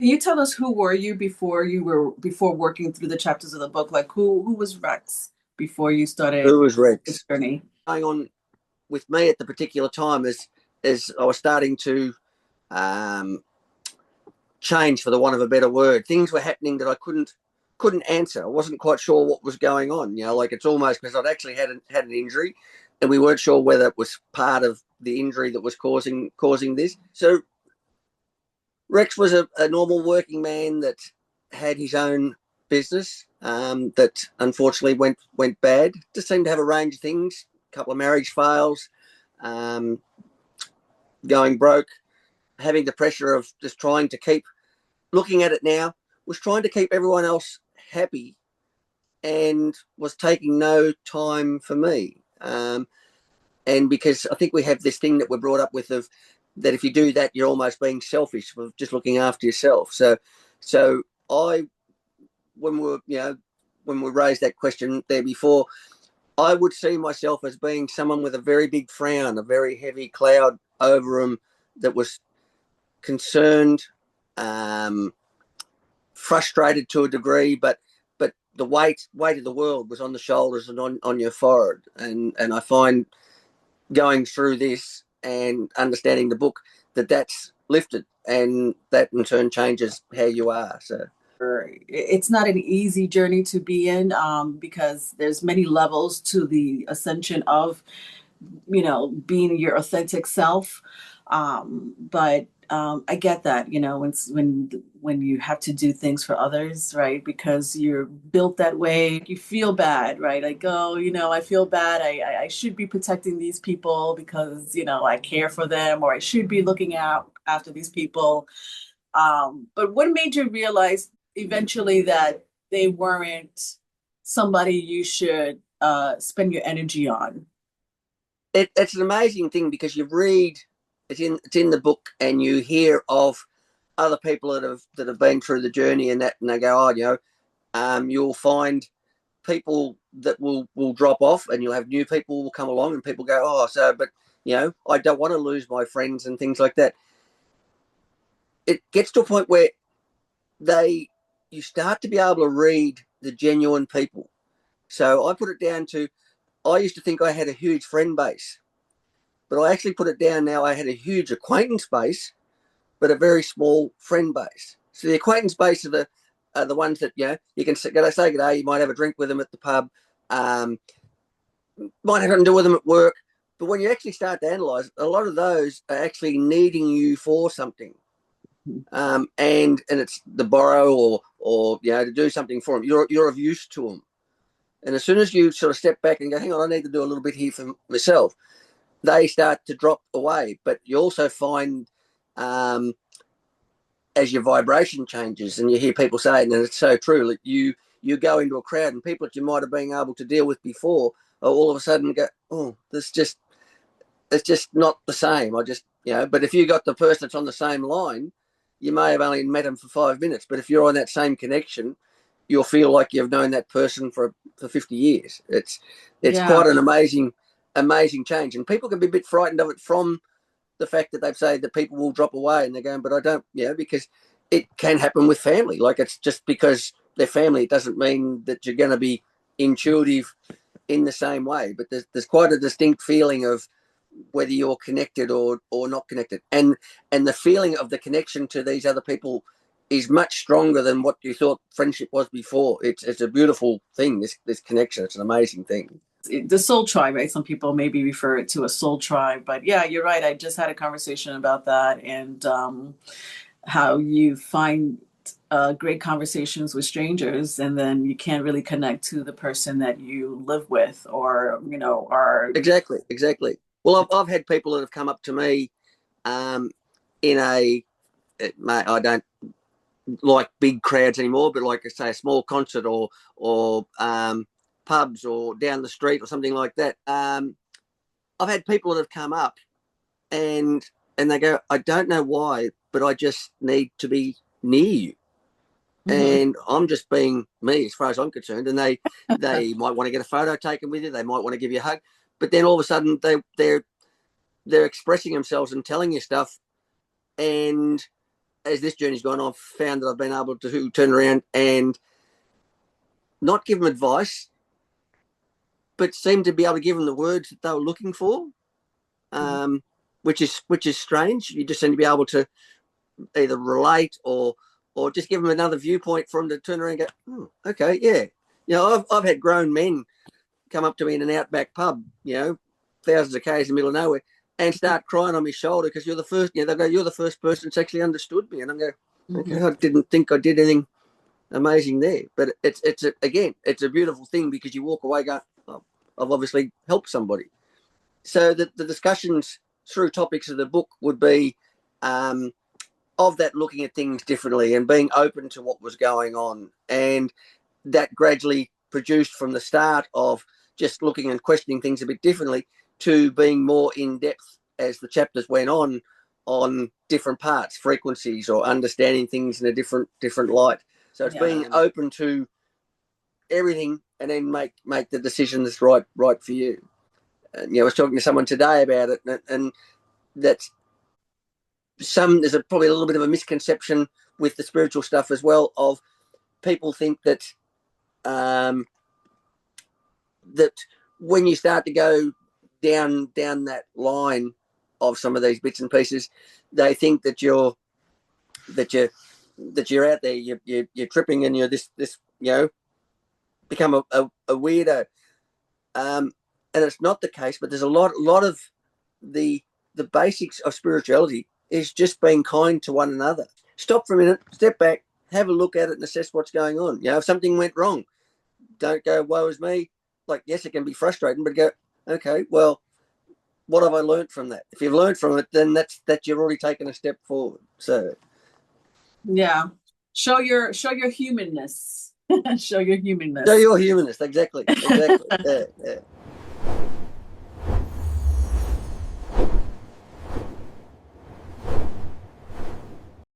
Can you tell us who were you before working through the chapters of the book? Like who was Rex before you started Who was the Rex? journey? Going on with me at the particular time as I was starting to um, change, for the want of a better word. Things were happening that I couldn't answer. I wasn't quite sure what was going on. Like it's almost because I'd actually had an injury, and we weren't sure whether it was part of the injury that was causing this. So Rex was a normal working man that had his own business that unfortunately went bad. Just seemed to have a range of things. A couple of marriage fails, um, going broke, having the pressure of just trying to keep looking at it now, was trying to keep everyone else happy and was taking no time for me. And because I think we have this thing that we're brought up with of that if you do that, you're almost being selfish with just looking after yourself. So I, when we were, when we raised that question there before, I would see myself as being someone with a very big frown, a very heavy cloud over him that was concerned, um, frustrated to a degree, but the weight of the world was on the shoulders and on your forehead. And I find going through this and understanding the book that's lifted, and that in turn changes how you are. So It's not an easy journey to be in, because there's many levels to the ascension of, being your authentic self. But I get that, when you have to do things for others, right? Because you're built that way, you feel bad, right? Like, oh, I feel bad. I should be protecting these people because, I care for them, or I should be looking out after these people. But what made you realize eventually that they weren't somebody you should spend your energy on? it's an amazing thing because you read it's in the book, and you hear of other people that have been through the journey and that, and they go, oh, you'll find people that will drop off, and you'll have new people who will come along, and people go, oh, so, but I don't want to lose my friends and things like that. It gets to a point where they you start to be able to read the genuine people. So I put it down to, I used to think I had a huge friend base, but I actually put it down now. I had a huge acquaintance base, but a very small friend base. So the acquaintance base are the ones that you can say good day. You might have a drink with them at the pub, um, might have nothing to do with them at work. But when you actually start to analyse, a lot of those are actually needing you for something, and it's to borrow or to do something for them. You're of use to them, and as soon as you sort of step back and go, hang on, I need to do a little bit here for myself, they start to drop away. But you also find, as your vibration changes, and you hear people say it, and it's so true, that you go into a crowd and people that you might have been able to deal with before all of a sudden go, oh, it's just not the same. But if you got the person that's on the same line, you may have only met them for 5 minutes, but if you're on that same connection, you'll feel like you've known that person for 50 years. It's Yeah. quite an amazing change, and people can be a bit frightened of it from the fact that they've said that people will drop away, and they're going, but I don't, because it can happen with family. Like, it's just because they're family, it doesn't mean that you're going to be intuitive in the same way. But there's quite a distinct feeling of whether you're connected or not connected, and the feeling of the connection to these other people is much stronger than what you thought friendship was before. It's a beautiful thing. This connection. It's an amazing thing. The soul tribe, right? Some people maybe refer it to a soul tribe, but yeah, you're right. I just had a conversation about that, and how you find great conversations with strangers, and then you can't really connect to the person that you live with, or are. Exactly. Well, I've had people that have come up to me, in I don't like big crowds anymore, but like I say, a small concert or pubs or down the street or something like that. I've had people that have come up, and they go, I don't know why, but I just need to be near you. Mhm. And I'm just being me as far as I'm concerned. And they might want to get a photo taken with you. They might want to give you a hug. But then all of a sudden they're expressing themselves and telling you stuff. And as this journey's gone, I've found that I've been able to turn around and not give them advice, but seem to be able to give them the words that they were looking for, which is strange. You just seem to be able to either relate or just give them another viewpoint for them to turn around and go, oh, okay, yeah. I've had grown men come up to me in an outback pub, thousands of k's in the middle of nowhere, and start crying on my shoulder because you're the first. They go, you're the first person that's actually understood me, and I go, okay, I didn't think I did anything amazing there, but it's a beautiful thing because you walk away going, oh, I've obviously helped somebody. So the discussions through topics of the book would be of that looking at things differently and being open to what was going on, and that gradually produced from the start of just looking and questioning things a bit differently to being more in depth as the chapters went on different parts, frequencies, or understanding things in a different light. So it's being open to everything and then make the decision that's right for you. And, I was talking to someone today about it, and that's there's probably a little bit of a misconception with the spiritual stuff as well, of people think that that when you start to go down that line of some of these bits and pieces, they think that you're out there, you're tripping, and you're this become a weirdo, and it's not the case. But there's a lot of the basics of spirituality is just being kind to one another. Stop for a minute, step back, have a look at it, and assess what's going on. If something went wrong, don't go, woe is me. Like, yes, it can be frustrating, but go, okay, well, what have I learned from that? If you've learned from it, then that's you've already taken a step forward. So yeah, show your humanness. Show your humanness. Show your humanness. Exactly. Yeah.